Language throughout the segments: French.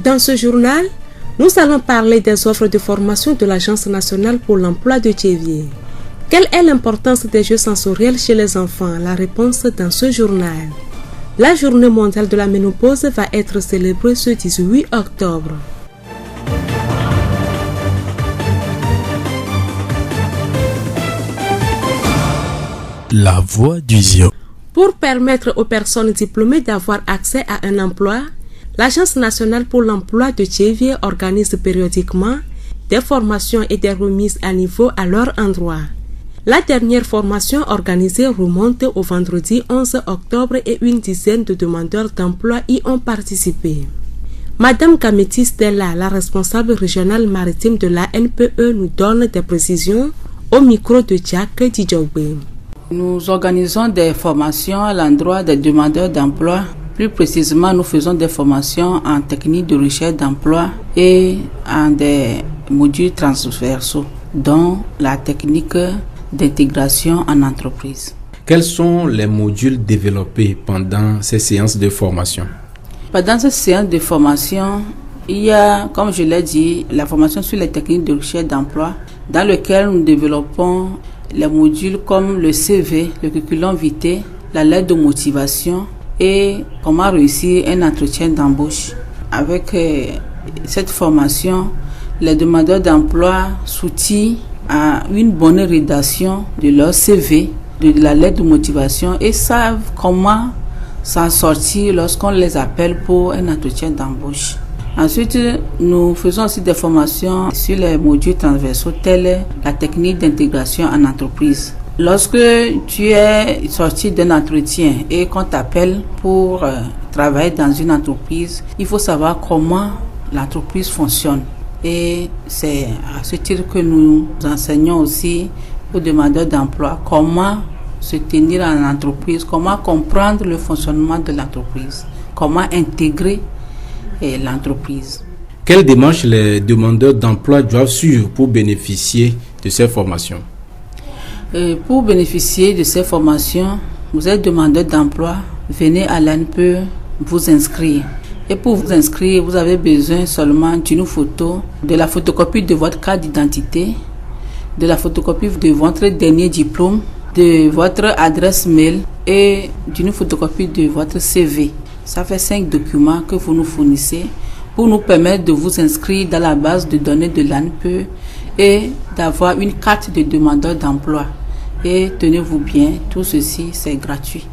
Dans ce journal, nous allons parler des offres de formation de l'Agence nationale pour l'emploi de Thiéviers. Quelle est l'importance des jeux sensoriels chez les enfants? La réponse dans ce journal. La journée mondiale de la ménopause va être célébrée ce 18 octobre. La voix du Zio. Pour permettre aux personnes diplômées d'avoir accès à un emploi, l'Agence nationale pour l'emploi de Thiéviers organise périodiquement des formations et des remises à niveau à leur endroit. La dernière formation organisée remonte au vendredi 11 octobre et une dizaine de demandeurs d'emploi y ont participé. Madame Kameti Stella, la responsable régionale maritime de la NPE, nous donne des précisions au micro de Jack Djogbe. Nous organisons des formations à l'endroit des demandeurs d'emploi. Plus précisément, nous faisons des formations en technique de recherche d'emploi et en des modules transversaux, dont la technique d'intégration en entreprise. Quels sont les modules développés pendant ces séances de formation? Pendant ces séances de formation, il y a, comme je l'ai dit, la formation sur les techniques de recherche d'emploi, dans lequel nous développons les modules comme le CV, le curriculum vitae, la lettre de motivation et comment réussir un entretien d'embauche. Avec cette formation, les demandeurs d'emploi s'outillent à une bonne rédaction de leur CV, de la lettre de motivation et savent comment s'en sortir lorsqu'on les appelle pour un entretien d'embauche. Ensuite, nous faisons aussi des formations sur les modules transversaux tels la technique d'intégration en entreprise. Lorsque tu es sorti d'un entretien et qu'on t'appelle pour travailler dans une entreprise, il faut savoir comment l'entreprise fonctionne. Et c'est à ce titre que nous enseignons aussi aux demandeurs d'emploi comment se tenir en entreprise, comment comprendre le fonctionnement de l'entreprise, comment intégrer l'entreprise. Quelles démarches les demandeurs d'emploi doivent suivre pour bénéficier de ces formations? Pour bénéficier de ces formations, vous êtes demandeur d'emploi, venez à l'ANPE vous inscrire. Et pour vous inscrire, vous avez besoin seulement d'une photo, de la photocopie de votre carte d'identité, de la photocopie de votre dernier diplôme, de votre adresse mail et d'une photocopie de votre CV. Ça fait 5 documents que vous nous fournissez pour nous permettre de vous inscrire dans la base de données de l'ANPE et d'avoir une carte de demandeur d'emploi. Et tenez-vous bien, tout ceci c'est gratuit.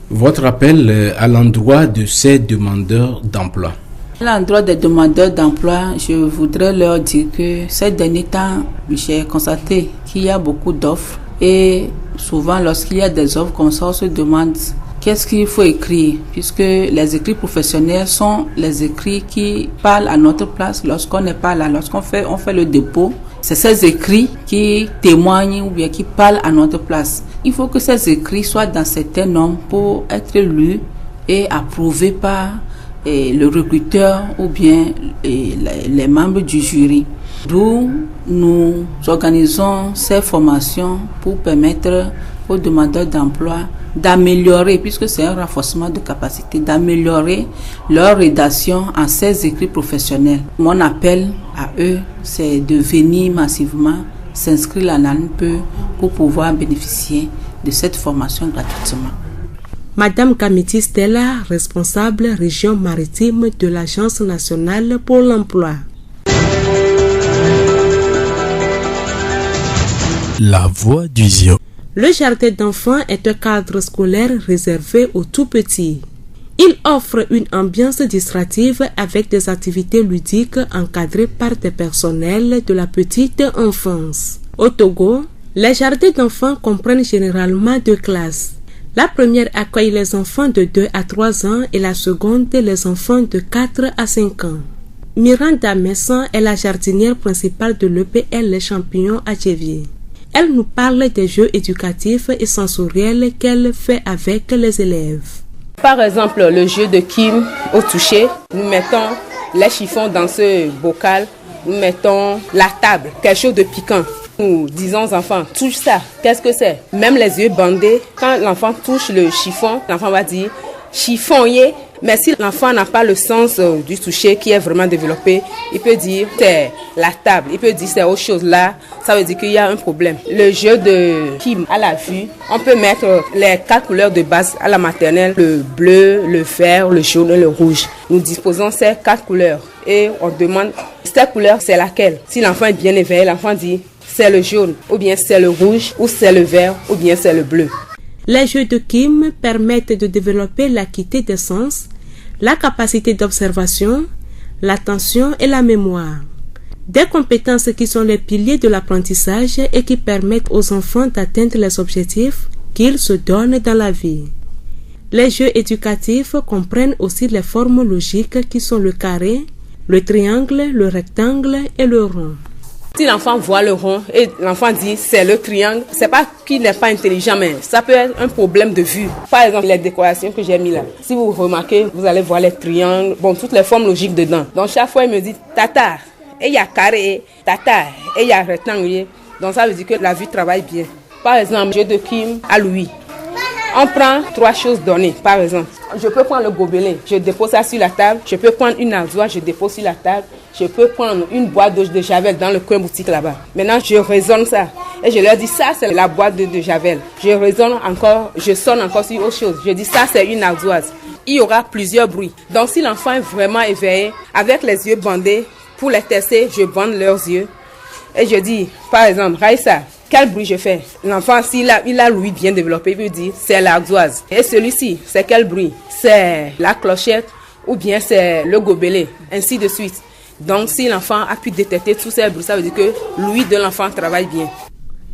Votre appel à l'endroit de ces demandeurs d'emploi. À l'endroit des demandeurs d'emploi, je voudrais leur dire que ces derniers temps, j'ai constaté qu'il y a beaucoup d'offres et souvent lorsqu'il y a des offres comme ça, on se demande qu'est-ce qu'il faut écrire, puisque les écrits professionnels sont les écrits qui parlent à notre place lorsqu'on n'est pas là, lorsqu'on fait le dépôt. C'est ces écrits qui témoignent ou bien qui parlent à notre place. Il faut que ces écrits soient dans certains normes pour être lus et approuvés par le recruteur ou bien les membres du jury. D'où nous organisons ces formations pour permettre aux demandeurs d'emploi d'améliorer, puisque c'est un renforcement de capacité, d'améliorer leur rédaction en ces écrits professionnels. Mon appel à eux, c'est de venir massivement s'inscrire à l'ANPE pour pouvoir bénéficier de cette formation gratuitement. Madame Kameti Stella, responsable région maritime de l'Agence nationale pour l'emploi. La voix du Zio. Le jardin d'enfants est un cadre scolaire réservé aux tout-petits. Il offre une ambiance distractive avec des activités ludiques encadrées par des personnels de la petite enfance. Au Togo, les jardins d'enfants comprennent généralement 2 classes. La première accueille les enfants de 2 à 3 ans et la seconde les enfants de 4 à 5 ans. Miranda Messon est la jardinière principale de l'EPL Les Champignons à Thiéviers. Elle nous parle des jeux éducatifs et sensoriels qu'elle fait avec les élèves. Par exemple, le jeu de Kim au toucher, nous mettons les chiffons dans ce bocal, nous mettons la table, quelque chose de piquant. Nous disons aux enfants, touche ça, qu'est-ce que c'est? Même les yeux bandés, quand l'enfant touche le chiffon, l'enfant va dire chiffonnier. Mais si l'enfant n'a pas le sens du toucher qui est vraiment développé, il peut dire c'est la table, il peut dire c'est autre chose là, ça veut dire qu'il y a un problème. Le jeu de Kim à la vue, on peut mettre les 4 couleurs de base à la maternelle, le bleu, le vert, le jaune et le rouge. Nous disposons ces 4 couleurs et on demande cette couleur c'est laquelle. Si l'enfant est bien éveillé, l'enfant dit c'est le jaune, ou bien c'est le rouge, ou c'est le vert, ou bien c'est le bleu. Les jeux de Kim permettent de développer l'acuité des sens, la capacité d'observation, l'attention et la mémoire. Des compétences qui sont les piliers de l'apprentissage et qui permettent aux enfants d'atteindre les objectifs qu'ils se donnent dans la vie. Les jeux éducatifs comprennent aussi les formes logiques qui sont le carré, le triangle, le rectangle et le rond. Si l'enfant voit le rond et l'enfant dit c'est le triangle, c'est pas qu'il n'est pas intelligent, mais ça peut être un problème de vue. Par exemple, les décorations que j'ai mis là. Si vous remarquez, vous allez voir les triangles, toutes les formes logiques dedans. Donc chaque fois, il me dit tata, et il y a carré, tata, et il y a rectangle. Donc ça veut dire que la vue travaille bien. Par exemple, jeu de Kim à Louis. On prend 3 choses données, par exemple. Je peux prendre le gobelet, je dépose ça sur la table. Je peux prendre une ardoise, je dépose sur la table. Je peux prendre une boîte de Javel dans le coin boutique là-bas. Maintenant, je raisonne ça. Et je leur dis, ça, c'est la boîte de Javel. Je raisonne encore, je sonne encore sur autre chose. Je dis, ça, c'est une ardoise. Il y aura plusieurs bruits. Donc, si l'enfant est vraiment éveillé, avec les yeux bandés, pour les tester, je bande leurs yeux. Et je dis, par exemple, Raïssa, quel bruit je fais? L'enfant, s'il a l'ouïe bien développé, il peut dire, c'est l'ardoise. Et celui-ci, c'est quel bruit? C'est la clochette ou bien c'est le gobelet, ainsi de suite. Donc, si l'enfant a pu détecter tous ces bruits, ça veut dire que l'ouïe de l'enfant travaille bien.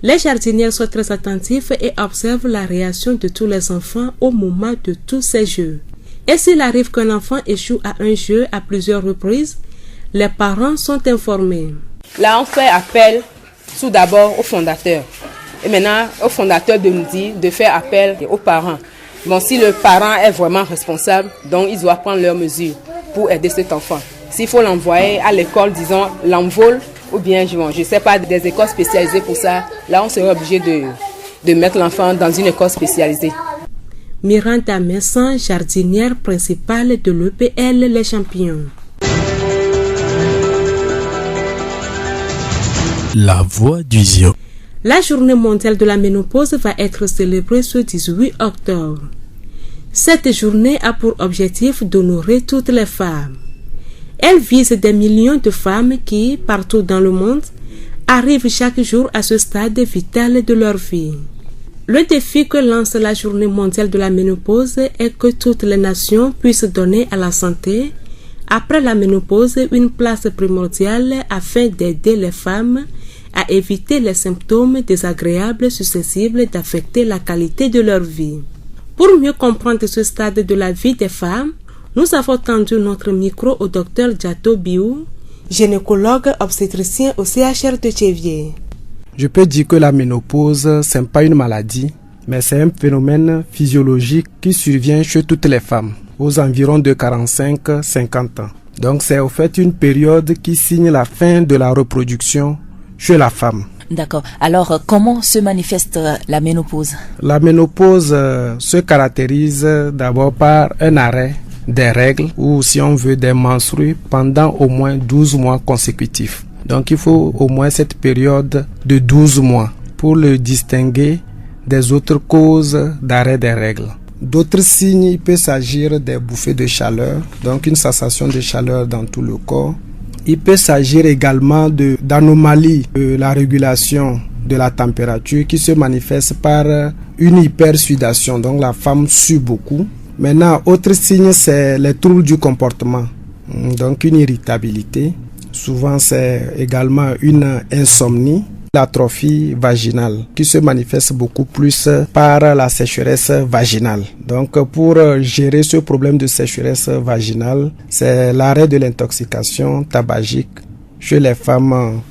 Les jardinières sont très attentifs et observent la réaction de tous les enfants au moment de tous ces jeux. Et s'il arrive qu'un enfant échoue à un jeu à plusieurs reprises, les parents sont informés. Là, on fait appel tout d'abord au fondateur. Et maintenant, au fondateur de nous dire de faire appel aux parents. Bon, si le parent est vraiment responsable, donc il doit prendre leurs mesures pour aider cet enfant. S'il faut l'envoyer à l'école, disons, l'envol, ou bien, je ne sais pas, des écoles spécialisées pour ça, là, on serait obligé de mettre l'enfant dans une école spécialisée. Miranda Messan, jardinière principale de l'EPL Les Champions. La voix du Zion. La journée mondiale de la ménopause va être célébrée ce 18 octobre. Cette journée a pour objectif d'honorer toutes les femmes. Elle vise des millions de femmes qui, partout dans le monde, arrivent chaque jour à ce stade vital de leur vie. Le défi que lance la journée mondiale de la ménopause est que toutes les nations puissent donner à la santé, après la ménopause, une place primordiale afin d'aider les femmes à éviter les symptômes désagréables susceptibles d'affecter la qualité de leur vie. Pour mieux comprendre ce stade de la vie des femmes, nous avons tendu notre micro au Dr Djato Biou, gynécologue obstétricien au CHR de Tchéviers. Je peux dire que la ménopause, ce n'est pas une maladie, mais c'est un phénomène physiologique qui survient chez toutes les femmes, aux environs de 45-50 ans. Donc c'est au fait une période qui signe la fin de la reproduction chez la femme. D'accord. Alors, comment se manifeste la ménopause? La ménopause se caractérise d'abord par un arrêt des règles ou, si on veut, des menstrues pendant au moins 12 mois consécutifs. Donc, il faut au moins cette période de 12 mois pour le distinguer des autres causes d'arrêt des règles. D'autres signes, il peut s'agir des bouffées de chaleur, donc une sensation de chaleur dans tout le corps. Il peut s'agir également d'anomalies de la régulation de la température qui se manifeste par une hypersudation, donc la femme sue beaucoup. Maintenant, autre signe, c'est les troubles du comportement, donc une irritabilité. Souvent, c'est également une insomnie. L'atrophie vaginale qui se manifeste beaucoup plus par la sécheresse vaginale. Donc pour gérer ce problème de sécheresse vaginale, c'est l'arrêt de l'intoxication tabagique chez les femmes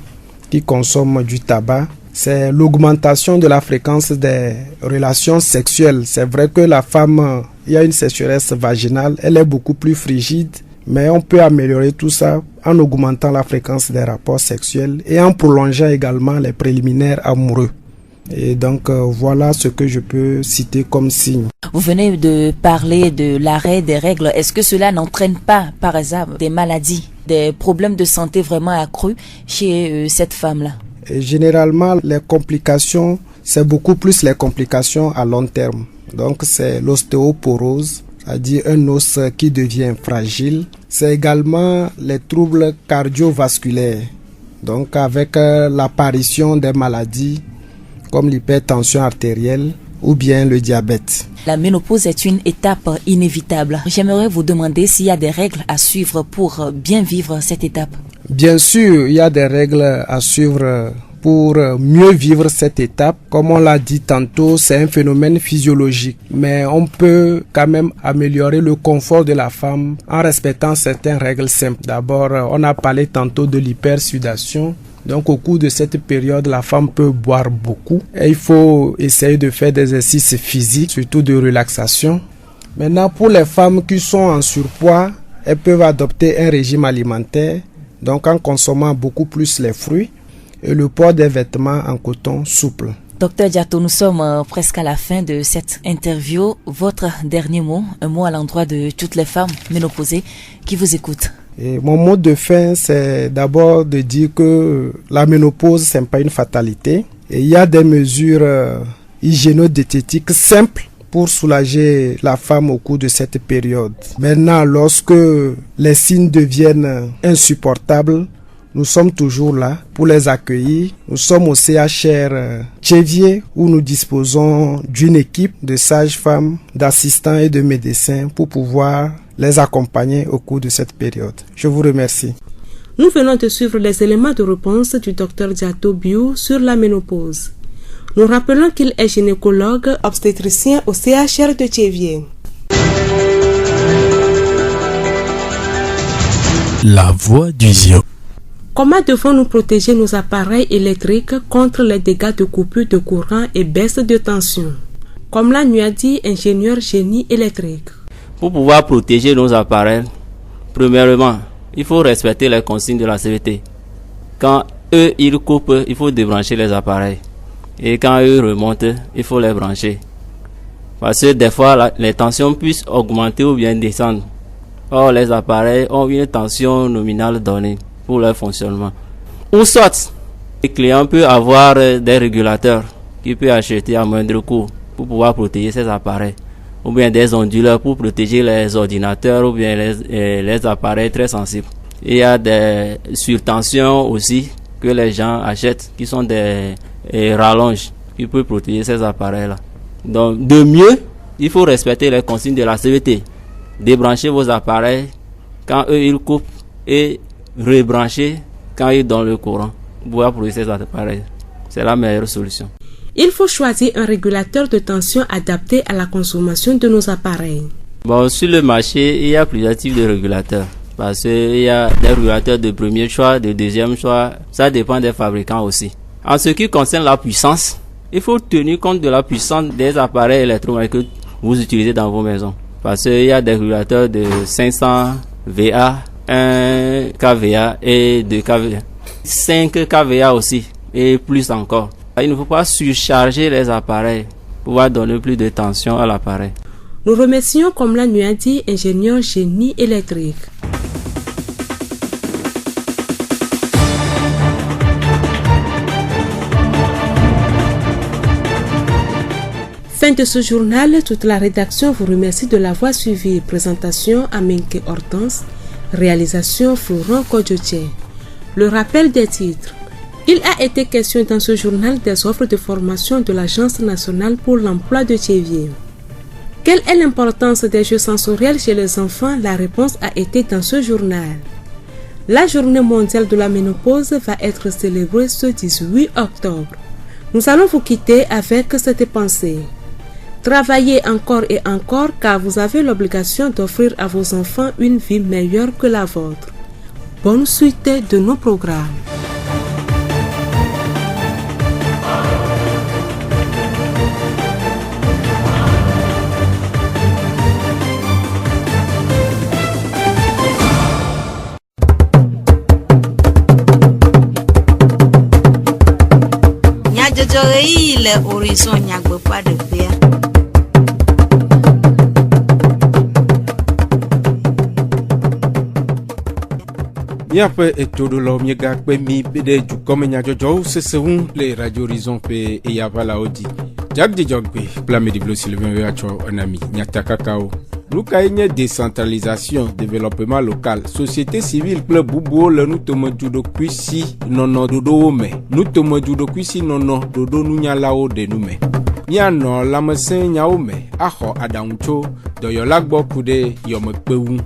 qui consomment du tabac. C'est l'augmentation de la fréquence des relations sexuelles. C'est vrai que la femme, il y a une sécheresse vaginale, elle est beaucoup plus frigide. Mais on peut améliorer tout ça en augmentant la fréquence des rapports sexuels et en prolongeant également les préliminaires amoureux. Et donc voilà ce que je peux citer comme signe. Vous venez de parler de l'arrêt des règles. Est-ce que cela n'entraîne pas par hasard des maladies, des problèmes de santé vraiment accrus chez cette femme-là? Et généralement, les complications, c'est beaucoup plus les complications à long terme. Donc c'est l'ostéoporose, c'est-à-dire un os qui devient fragile. C'est également les troubles cardiovasculaires, donc avec l'apparition des maladies comme l'hypertension artérielle ou bien le diabète. La ménopause est une étape inévitable. J'aimerais vous demander s'il y a des règles à suivre pour bien vivre cette étape. Bien sûr, il y a des règles à suivre pour mieux vivre cette étape. Comme on l'a dit tantôt, c'est un phénomène physiologique. Mais on peut quand même améliorer le confort de la femme en respectant certaines règles simples. D'abord, on a parlé tantôt de l'hypersudation. Donc au cours de cette période, la femme peut boire beaucoup. Et il faut essayer de faire des exercices physiques, surtout de relaxation. Maintenant, pour les femmes qui sont en surpoids, elles peuvent adopter un régime alimentaire, donc en consommant beaucoup plus les fruits et le port des vêtements en coton souple. Docteur Diato, nous sommes presque à la fin de cette interview. Votre dernier mot, un mot à l'endroit de toutes les femmes ménopausées qui vous écoutent. Et mon mot de fin, c'est d'abord de dire que la ménopause, ce n'est pas une fatalité. Et il y a des mesures hygiéno-diététiques simples pour soulager la femme au cours de cette période. Maintenant, lorsque les signes deviennent insupportables, nous sommes toujours là pour les accueillir. Nous sommes au CHR Tchévier où nous disposons d'une équipe de sages-femmes, d'assistants et de médecins pour pouvoir les accompagner au cours de cette période. Je vous remercie. Nous venons de suivre les éléments de réponse du Dr Diato Biou sur la ménopause. Nous rappelons qu'il est gynécologue obstétricien au CHR de Tchévier. La voix du Zion. Comment devons-nous protéger nos appareils électriques contre les dégâts de coupure de courant et baisse de tension? Comme l'a nous a dit ingénieur génie électrique. Pour pouvoir protéger nos appareils, premièrement, il faut respecter les consignes de la CVT. Quand eux, ils coupent, il faut débrancher les appareils. Et quand eux remontent, il faut les brancher. Parce que des fois, les tensions puissent augmenter ou bien descendre. Or, les appareils ont une tension nominale donnée pour leur fonctionnement. Ou soit, le client peut avoir des régulateurs qu'il peut acheter à moindre coût pour pouvoir protéger ses appareils. Ou bien des onduleurs pour protéger les ordinateurs ou bien les appareils très sensibles. Il y a des surtensions aussi que les gens achètent qui sont des rallonges qui peuvent protéger ces appareils-là. Donc, de mieux, il faut respecter les consignes de la CVT. Débrancher vos appareils quand eux ils coupent et rebrancher quand ils donnent le courant pour pouvoir protéger ces appareils. C'est la meilleure solution. Il faut choisir un régulateur de tension adapté à la consommation de nos appareils. Bon, sur le marché, il y a plusieurs types de régulateurs. Parce qu'il y a des régulateurs de premier choix, de deuxième choix. Ça dépend des fabricants aussi. En ce qui concerne la puissance, il faut tenir compte de la puissance des appareils électromécaniques que vous utilisez dans vos maisons. Parce qu'il y a des régulateurs de 500 VA, 1 kVA et 2 kVA. 5 kVA aussi et plus encore. Il ne faut pas surcharger les appareils pour pouvoir donner plus de tension à l'appareil. Nous remercions, comme l'a nous a dit, ingénieur génie électrique. Fin de ce journal, toute la rédaction vous remercie de l'avoir suivi. Présentation Aminke Hortense, réalisation Florent Kodjotier. Le rappel des titres. Il a été question dans ce journal des offres de formation de l'Agence nationale pour l'emploi de Tchévier. Quelle est l'importance des jeux sensoriels chez les enfants? La réponse a été dans ce journal. La journée mondiale de la ménopause va être célébrée ce 18 octobre. Nous allons vous quitter avec cette pensée. Travaillez encore et encore car vous avez l'obligation d'offrir à vos enfants une vie meilleure que la vôtre. Bonne suite de nos programmes. le horizon nyagbeƒa ɖevia. Miaƒe etoɖolawo miegakpe mi be ɖe dukɔme nyadzɔdzɔwo seseŋu le Radio Horizon ƒe eyavalawo dzi. Jagdzidzɔgbe kple ameɖiblo Sylvain Weatsɔ ena mi nyatakakawo. Nu kae nye décentralisation, développement local, société civile kple bubuwo le nutomeduɖokui si nɔnɔ ɖoɖowo me. Nutomeduɖokui si nɔnɔ ɖoɖo nunyalawo ɖe nu me. Míanɔ lãmesẽ nyawo me axɔ aɖaŋu tso dɔyɔla gbɔ ku ɖe yɔmekpe ŋu.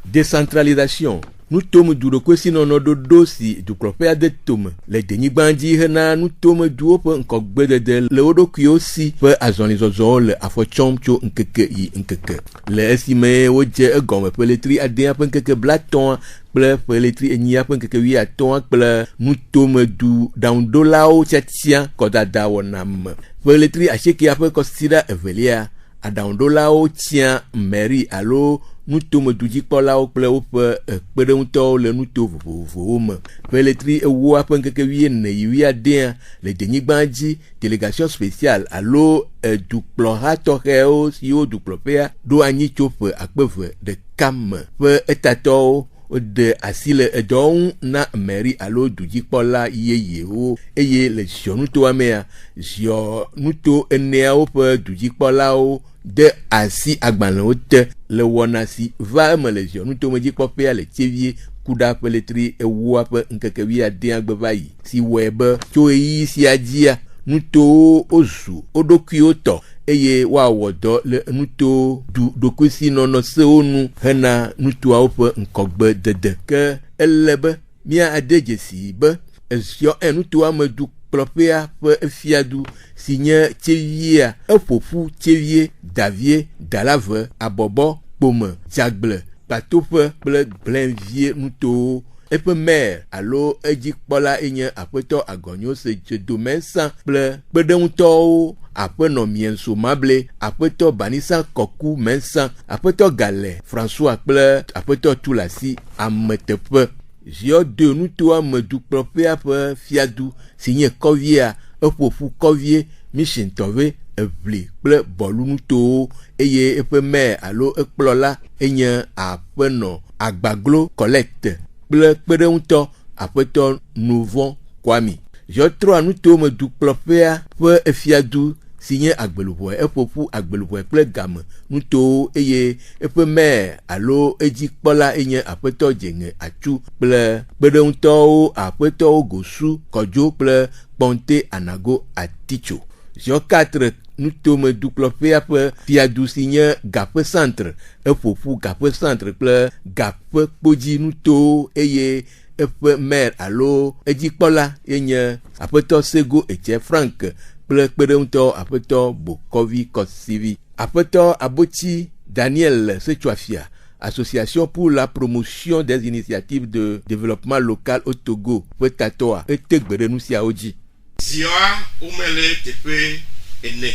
Décentralisation. Nous sommes du requesi non do si du propre de tome. Les deni bandi hena nous sommes du open nkogbe de le odo aussi pe azoni zozol afo chomcho nkeke yi nkeke. Le esime oje egome peletri ade apen keke blaton ple peletri eni apen keke wi aton ple nous sommes du down dolao chatia kodada wonam. Peletri acheki apen kosira evelia adandolao tia mairie alo nuto meduji kpɔlawo kple woƒe kpeɖeŋutɔwo le nuto vovovowo me. Peletri ewo aƒe ŋkeke 14 le denyigba dzi délégation spéciale alo dukplɔha tɔxɛwo siwo dukplɔƒea ɖo anyi tso ƒe 21 me ƒe etatɔwo de asi le edɔnu na mairie alo dujikpɔla yeyewo eye le ziɔnutoa mea ziɔnuto eneawo ƒe dujikpɔlawo de asi agbalẽwo te le wɔna si va eme le ziɔnutomedzikpɔƒea le tsevie kuɖa peletri ewoa ƒe ŋkeke 10 agbe va yi si wɔe be tso ɣeyiɣi sia dzia nutowo wozu wo ɖokuiwo tɔ eye woawɔ dɔ le nuto du ɖokuisi nɔnɔ sewo nu hena nutoawo ƒe ŋkɔgbe dede ke ele be mia ade dzesi be eziɔ nutoa me du kplɔƒea ƒe efiadu si nye tsevia eƒoƒu tsevie davie dalave abɔbɔ kpome dzagble kpatoƒe kple gblẽvie nutowo. Eƒe maire alo edzikpɔla enye aƒetɔ agɔnyo se dzedomesa kple kpeɖeŋutɔwo aƒenɔ mienso mable aƒetɔ banisa kɔku mensa aƒetɔ gale François kple aƒetɔ tulasi ameteƒe. Ziɔ de nutoa medukplɔƒea ƒe fiadu si nye kɔvia eƒoƒu kɔvie mishintɔve eʋli kple bɔlu nutowo eye eƒe maire alo ekplɔla enye aƒenɔ agbaglo Colette kple kpeɖeŋutɔ aƒetɔ Novon Kwami. Ziɔtrɔa nuto me dukplɔƒea ƒe efiadu si nye agbeluʋɔe eƒoƒu agbeluʋɔe kple game nutowo eye eƒe maire alo edzikpɔla enye aƒetɔ Dzenge Atsu kple kpeɖeŋutɔwo aƒetɔwo Gosu Kɔdzo kple Kpɔnte Anago Atitso. Ziɔ 4 nutome dukplɔƒea ƒe fiadu si nye gaƒe centre eƒoƒu gaƒe centre kple gaƒe kpodzi nutowo eye eƒe maire alo edzikpɔla enye aƒetɔ Sego Eche Frank kple kpeɖeŋutɔ aƒetɔ Bokovi Kɔsivi. Aƒetɔ Abotsi Daniel Setsoafia, Association pour la promotion des initiatives de développement local au Togo ƒe tatoa ete gbe ɖe nu siawo dzi. Ziɔa womele teƒe ene.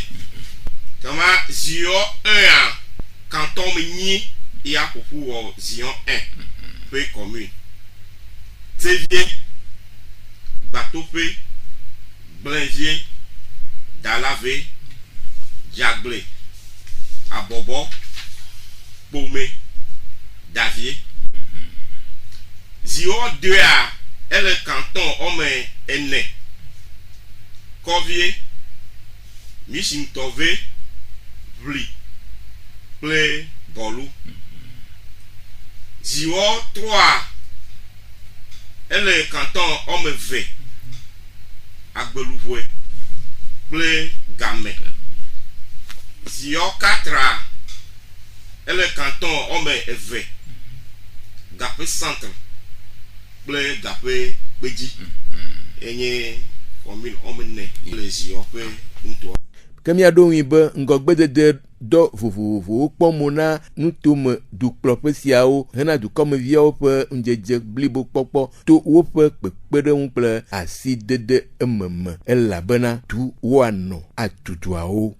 Kama ziɔ 1 canton me nyi ya ƒoƒu wɔ ziɔ 1 ƒe commune. Tsevie, Batoƒe, Blenvier, Dalave, Djagble, Abobo, Kpome, Davie. Ziɔ 2 ele canton ɔme ene. Kɔvie, Mishintɔve, Vli kple bɔlu. Ziɔ 3 ele canton ɔme 2 agbeluʋɔe kple game. Ziɔ 4 ele canton ɔme 2 gaƒe centre kple gaƒe kpedzi enye commune ɔme 4 le ziɔ ƒe nutoa. Ke miaɖo ŋui be ŋgɔgbedede dɔ vovovowo kpɔmo na nutome dukplɔƒe siawo hena dukɔmeviawo ƒe ŋdzedze blibo kpɔkpɔ to woƒe kpekpeɖeŋu kple asidede ememe elabena du woanɔ atutuawo.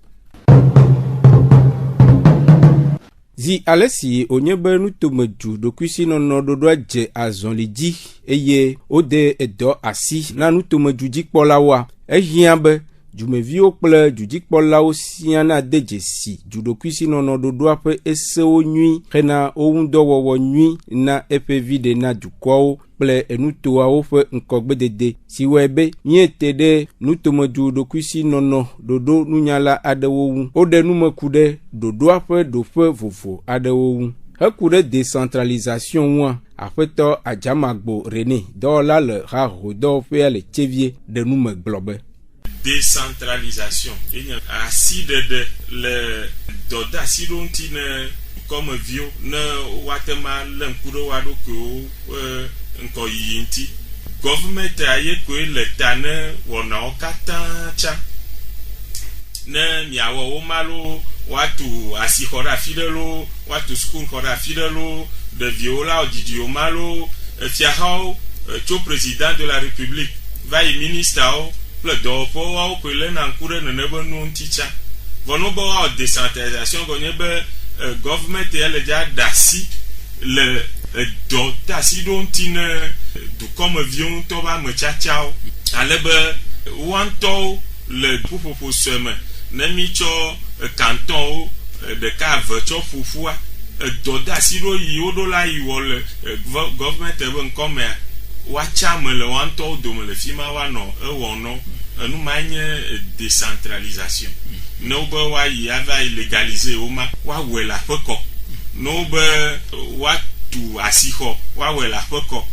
zi alesi onye be nutomedu dokuisi nono dodo je azonlidi eye ode edo asi na nutomedu dikpolawa ehia be jumeviwo kple dudikpɔlawo sia na de dzesi judokuisi nɔnɔ dodoa ƒe esewo nyui hena wo ŋudɔwɔwɔ nyui na eƒe vi ɖe na dukɔwo kple enutoawo ƒe ŋkɔgbedede si wɔe be miete ɖe nutomedu dokuisi nɔnɔ dodo nunyala aɖewo ŋu woɖe numeku ɖe dodoa ƒe ɖoƒe vovo aɖewo ŋu heku ɖe décentralisation ŋua aƒetɔ Adzamagbo René dɔwɔla le hahodɔwɔƒea le Tsevie ɖe nume gblɔ be décentralisation asi le doda si ɖo ŋuti ne kɔmeviwo ne woatema le ŋku ɖe woa ɖokuiwo ŋkɔ yiyi ŋuti gɔvmɛnt ye koe le ta ne wɔnawo katã tsa ne miawɔ wo ma lo woatu asixɔ ɖe afi ɖe lo woatu sukulu xɔ ɖe afi ɖe lo ɖeviwo la dzidziwo ma lo fiahawo tso président de la république va yi ministawo kple dɔwɔƒewo koe le na ŋku ɖe nene be nuwo ŋuti tsa vɔnu be woawɔ décentralisation gɔnye be gɔvmɛnt ya le dza da asi le dɔ de asi ɖo ŋuti ne dukɔmeviwo ŋutɔ be ametsatsawo ale be woantɔwo le ƒuƒoƒo sue me ne mi tsɔ kantɔnwo ɖeka eve tsɔ ƒoƒua dɔ de asi ɖo yi woɖo la yi wɔ le gɔvmɛnt be ŋkɔmea woatsa me le woantɔwo dome le fi ma woanɔ ewɔ nɔ enu ma nye décentralisation ne wo be woayi ava yi légaliser wo ma woawɔe le aƒekɔ ne wo be woatu asixɔ woawɔe le aƒekɔ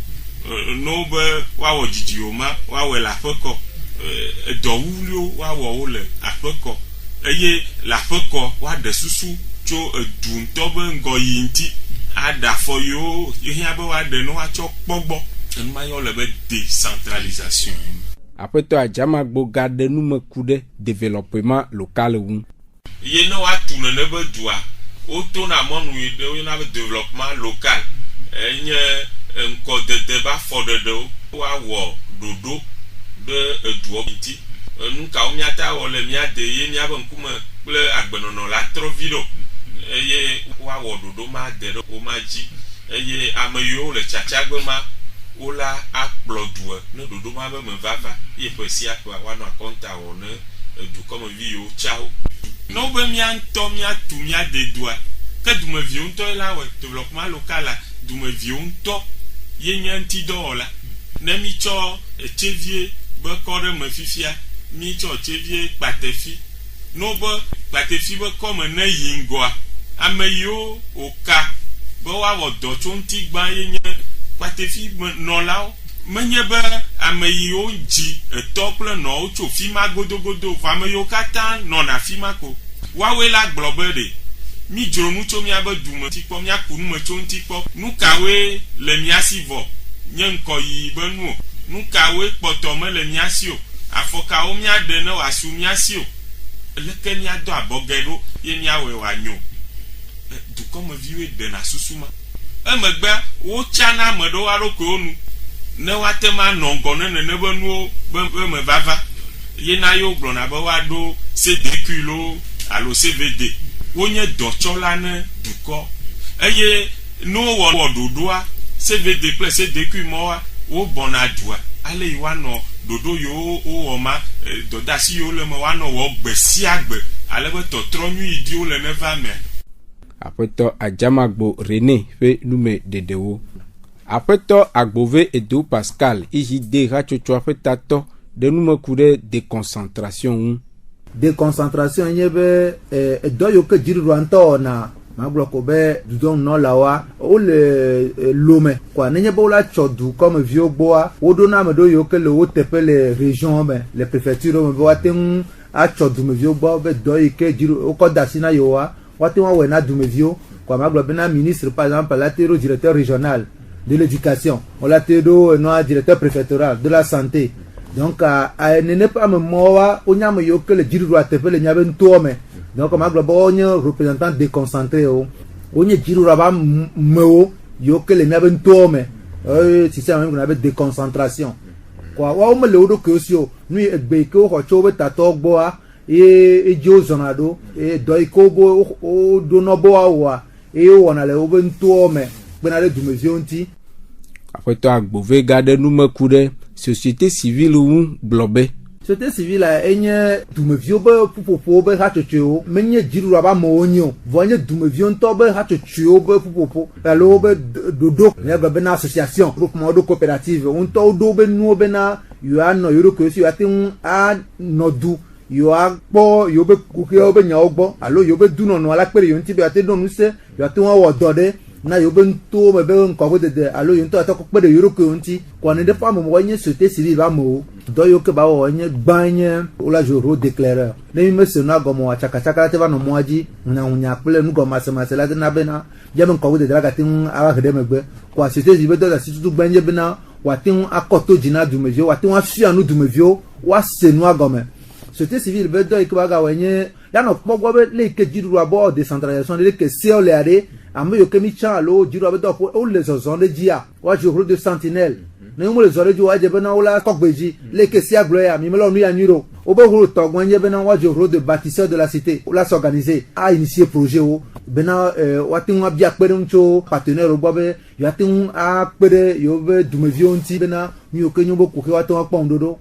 ne wo be woawɔ dzidziwo ma woawɔe le aƒekɔ dɔwuwliwo woawɔ wo le aƒekɔ eye le aƒekɔ woaɖe susu tso edu ŋutɔ be ŋgɔyi ŋuti aɖe afɔ yiwo hiã be woaɖe ne woatsɔ kpɔ gbɔ enu ma yɔ le be décentralisation. Aƒetɔ Adzamagbo gaɖe numeku ɖe développement local ŋu. Ye ne woatu nene be dua wotona mɔnu yi ɖe woyɔna be développement local enye ŋkɔdede be afɔɖeɖewo woawɔ ɖoɖo ɖe eduɔ ŋuti nu kawo míata wɔ le míade ye míabe ŋkume kple agbenɔnɔ la trɔ vi ɖo eye woawɔ ɖoɖo ma de ɖe wo ma dzi eye ame yiwo le tsatsagbe ma wola akplɔ due ne ɖoɖo ma be me vava ye ƒe sia ƒe woanɔ akɔnta wɔ ne dukɔmevi yiwo tsawo ne wo be míantɔ míatu míade dua ke dumeviwo ŋutɔ la wɔ développement local la dumeviwo ŋutɔ ye nye ŋtidɔwɔla ne mi tsɔ Tsevie be kɔ ɖe me fifia mi tsɔ Tsevie Kpatefi ne wo be Kpatefi be kɔme ne yi ŋgɔa ame yiwo woka be woawɔ dɔ tso ŋuti gbã ye nye Kpatefi nɔlawo menye be ame yiwo dzi etɔ kple nɔwo tso fi ma godogodo vɔ ame yiwo katã nɔna fi ma ko woawoe la gblɔ be ɖe mi dzro nu tso miabe dume ti kpɔ miaku nume tso ŋuti kpɔ nu kawoe le mia si vɔ nye ŋkɔyiyi be nu o nu kawoe kpɔtɔ mele mia si o afɔkawo miaɖe ne wòasu mia si o leke miadɔ abɔge ɖo ye miawɔe wòanyo dukɔmeviwoe ɖena susu ma emegbe wotsana ame ɖewo aɖokuiwo nu ne woate ma nɔ ŋgɔ ne nene be nuwo be me vava ye na yewo gblɔna be woaɖo CDQ lo alo CVD wonye dɔtsɔla ne dukɔ eye ne wowɔ ɖoɖoa CVD kple CDQ mɔwa wobɔna dua ale yi woanɔ ɖoɖo yiwo wowɔ ma dɔdeasi yiwo le me woanɔ wɔ gbe sia gbe ale be tɔtrɔ nyui ɖiwo le ne va mea. Aƒetɔ Adzamagbo René ƒe nume ɖeɖewo. Aƒetɔ Agbove Edo Pascal IJD hatsotsoa ƒe tatɔ ɖe numeku ɖe déconcentration ŋu. Déconcentration nye be dɔ yiwo ke dziɖuɖua ŋutɔ wɔna magblɔ ko be dudɔnunɔlawoa wole lome koa nenye be wola tsɔ dukɔmeviwo gbɔa woɖona ame ɖewo yiwo ke le wo teƒe le région me le préfecture me be woate ŋu atsɔ dumeviwo gbɔ be dɔ yi ke wokɔ da asi na yewoa woate ŋu awɔe na dumeviwo koa magblɔ bena ministre par exemple la te ɖo directeur régional de l'éducation wola te ɖo enɔa directeur préfectoral de la santé donc nene ƒe ame mɔwoa wonye ame yiwo ke le dziɖuɖua teƒe le miabe ŋutɔwo me donc magblɔ be wonye représentant déconcentré wo wonye dziɖuɖua ƒe amewo yiwo ke le miabe ŋutɔwo me système ame gblɔna be déconcentration koa woawo mele wo ɖokuiwo si o nu egbe yi ke woxɔ tso wobe tatɔwo gbɔa ye edzi wozɔna ɖo dɔ yi ke woɖo nɔ be woawɔa eye wɔna le wobe ŋutɔwo me kpena ɖe dumeviwo ŋuti. Aƒetɔ Agbove ga ɖe nume ku ɖe société civile ŋu gblɔ be. Société civile enye dumeviwo be ƒuƒoƒo be hatsotsoewo menye dziɖuɖu ƒe amewo nye o vɔ nye dumeviwo ŋutɔ be hatsotsoewo be ƒuƒoƒo alo be ɖoɖo negbe bena association groupement ɖo coopérative ŋutɔwo ɖo be nuwo bena yewoanɔ yewo ɖokuiwo si yewoate ŋu anɔ du yewoakpɔ yewo be kukewo be nyawo gbɔ alo yewo be dunɔnɔ la kpe ɖe yewo ŋuti be yewoate ɖo nu se yewoate ŋu awɔ dɔ ɖe na yewo be ŋutɔwo me be ŋkɔƒe dede alo yewo ŋutɔ ate kpe ɖe yewo ɖokuiwo ŋuti kɔni ɖe ƒe amewo nye société civile ƒe amewo dɔ yiwo ke ba wɔwɔ nye gbã nye wola zoro déclareur ne mi mese nua gɔme wa tsakatsaka la te va nɔ mɔa dzi hunyahunya kple nugɔmasemase la tena bena bia be ŋkɔƒe dede la gate ŋu ava he ɖe megbe kɔa société civile be dɔ asi tutu gbã nye bena woate ŋu akɔ to dzi na dumeviwo woate ŋu afia nu dumeviwo woase nua gɔme. Société civile be dɔ yi ke ba ga wɔ nye yanɔ kpɔ gbɔ be le yi ke dziɖuɖua bɔ décentralisation le ke sewo le aɖe ame yiwo ke mi tsã alo dziɖuɖua be dɔ ƒo wole zɔzɔm ɖe dzia woadzi hro de sentinelle ne mo le zɔ ɖe dzi woadze bena wola kɔgbe dzi le ke sia gblɔ ya mi melɔ nu ya nyui ɖo wobe hro tɔgbe nye bena woadzi hro de bâtisseur de la cité wola s'organiser a initier projet wo bena woate ŋu abia kpe ɖe ŋu tso partenaire wo gbɔ be yewoate ŋu akpe ɖe yewo be dumeviwo ŋuti bena nu yiwo ke nyo be kuxe woate ŋu akpɔ ŋuɖoɖo.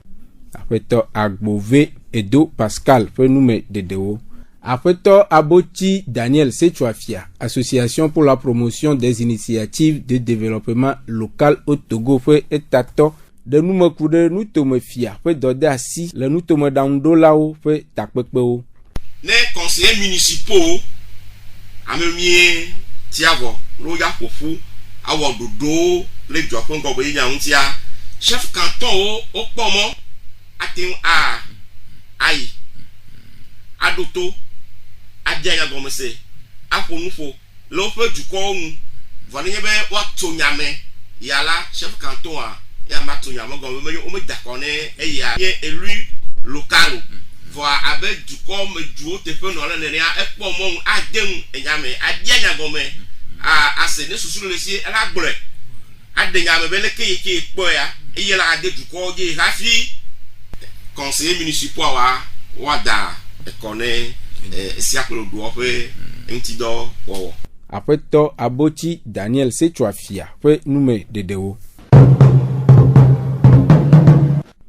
Aƒetɔ Agbove Edo Pascal ƒe nume dedewo. Aƒetɔ Aboti Daniel Setsuafia, Association pour la promotion des initiatives de développement local au Togo ƒe etatɔ de nume ku ɖe nutomefia ƒe dɔde asi le nutomeɖaŋuɖolawo ƒe takpekpewo. Ne conseillers municipaux ame mie tiavɔ lo ya ƒoƒu awɔ ɖoɖo le dzɔƒe ŋgɔ be yenya ŋutia chef canton wo kpɔ mɔ ate ŋu ayi aɖo to adi anya gɔmese aƒo nu ƒo le woƒe dukɔwo ŋu vɔ ne nye be woatso nyame ya la chef canton ya ma tso nyame gɔme be wo me da kɔ ne eya nye élu local vɔ abe dukɔ me duwo teƒe nɔ le nenea ekpɔ mɔnu ade ŋu enyame adi anya gɔme ase ne susu le si ela gblɔe ade nyame be leke yi ke kpɔ ya eye la ade dukɔ dzi hafi conseillers municipaux wa da ekɔne siaklo do ƒe ŋutidɔ wɔwɔ. Aƒetɔ Aboti Daniel Setsuafia ƒe nume dedewo.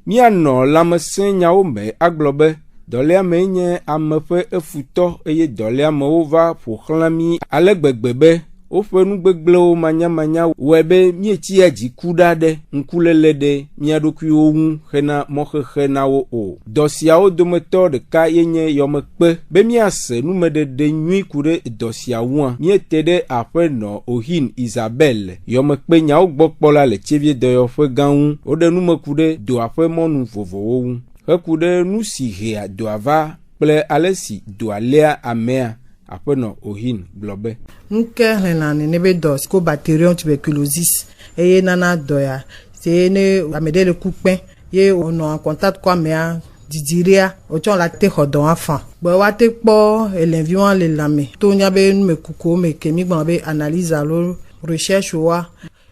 Mianɔ lãmesẽ nyawo me agblɔ be dɔléame nye ame ƒe efutɔ eye dɔléamewo va ƒoxlã mi ale gbegbe be woƒe nugbegblẽwo manyamanya wɔe be mietsi dzi ku ɖa ɖe ŋkuléle ɖe mia ɖokuiwo ŋu hena mɔxexe na wo o. Dɔ siawo dometɔ ɖeka yenye yɔmekpe be miase numeɖeɖe nyui ku ɖe dɔ sia ŋua miete ɖe aƒenɔ Ohin Isabel yɔmekpe nyawo gbɔ kpɔla le Tseviedɔyɔƒe gã ŋu woɖe nume ku ɖe doa ƒe mɔnu vovovowo ŋu heku ɖe nu si hea doa va kple ale si doa léa amea. Aƒenɔ Ohin gblɔ be nuke hena nenebe dɔ ko bacterium tuberculosis eye nana dɔ ya se ne ame ɖe le ku kpɛ ye wònɔ en contact kɔ amea didiria wotsɔ la te xɔ dɔ afa gbɔ wa te kpɔ elẽviwo le lãme to nya be numekukuwo me ke mi gbɔna be analyse alo recherche wa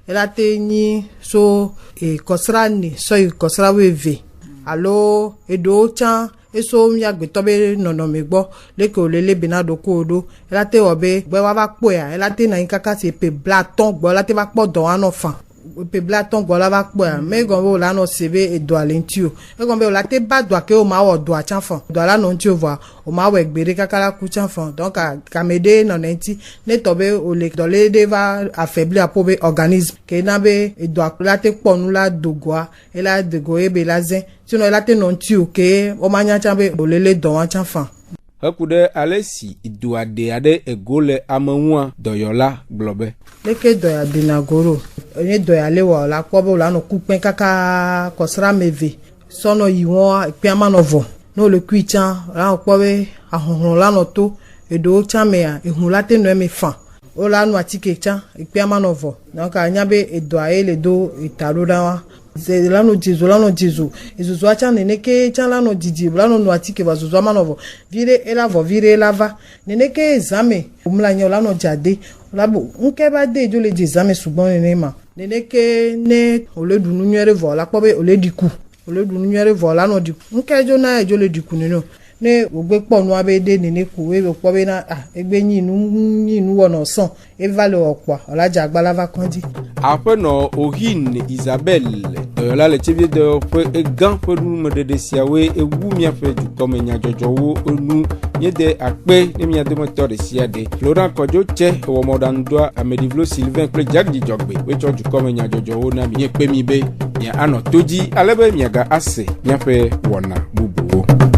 ela te nyi so kɔsra ne so kɔsra wo eve alo eɖewo tsã eso miagbetɔ be nɔnɔme gbɔ leke wòlele bena ɖokuiwo ɖo ela te wɔ be gbe wa va kpɔe ela te na anyi kaka si epe blatɔ gbɔ ela te va kpɔ dɔ wa nɔ fa epe blatɔ gbɔ la va kpɔe me gɔme be wòla nɔ se be edɔa le ŋuti o egɔme be wòla te ba dɔa ke wòma wɔ dɔa tsã fa dɔa la nɔ ŋuti o vɔa wòma wɔ egbe ɖe kaka la ku tsã fa donc game ɖe nɔ ne ŋuti ne tɔ be wòle dɔle ɖe va affaibli aƒo be organisme ke na be edɔa la te kpɔ nu la dogoa ela dogo ye be la zẽ sinon ela te nɔ ŋuti o ke wòmanya tsã be wòlele dɔ wa tsã fa. Heku ɖe ale si doa ɖe aɖe ego le ame ŋua dɔyɔla gblɔ be leke dɔya dena goro enye dɔya le wɔ la kpɔ be wòla nɔ ku kpɛ kaka kɔsra meve sɔnɔ yi wɔn ekpea ma nɔ vɔ ne wòle kui tsã la nɔ kpɔ be ahɔhlɔ la nɔ to eɖewo tsã mea ehu la te nɔ eme fa wola nu atike tsã ekpea ma nɔ vɔ donc anya be edɔa ye le do eta ɖo ɖa wa la nɔ dzizo ezozua tsã neneke tsã la nɔ didi la nɔ nu atike va zozua ma nɔ vɔ viɖe ela vɔ viɖe ela va neneke zame wòmla nye la nɔ dzade la bo ŋke ba de dzo le dzi zame sugbɔn nene ma neneke ne wòle ɖu nu nyuie ɖe vɔ la kpɔ be wòle ɖi ku wòle ɖu nu nyuie ɖe vɔ la nɔ ɖi ŋke dzo na dzo le ɖi ku nene o ne ogbe kpɔ nua be de nene ku ebe kpɔ be na egbe nyi nu wɔnɔ sɔn eva le ɔkpɔa ɔladze agbala va kɔndzi. Aƒenɔ Ohine Isabelle dɔyɔla le tsebie de ƒe egã ƒe numeɖeɖe siawoe ewu míaƒe dukɔme nyadzɔdzɔwo enu míede akpe ne mía dometɔ ɖe sia ɖe. Florent Kɔdzo tse ewɔmɔɖaŋudɔa Amedivlo Sylvain kple Jack Dzidzɔgbe woetsɔ dukɔme nyadzɔdzɔwo na mi. Míekpe mi be mia anɔ to dzi ale be miaga ase míaƒe wɔna bubuwo.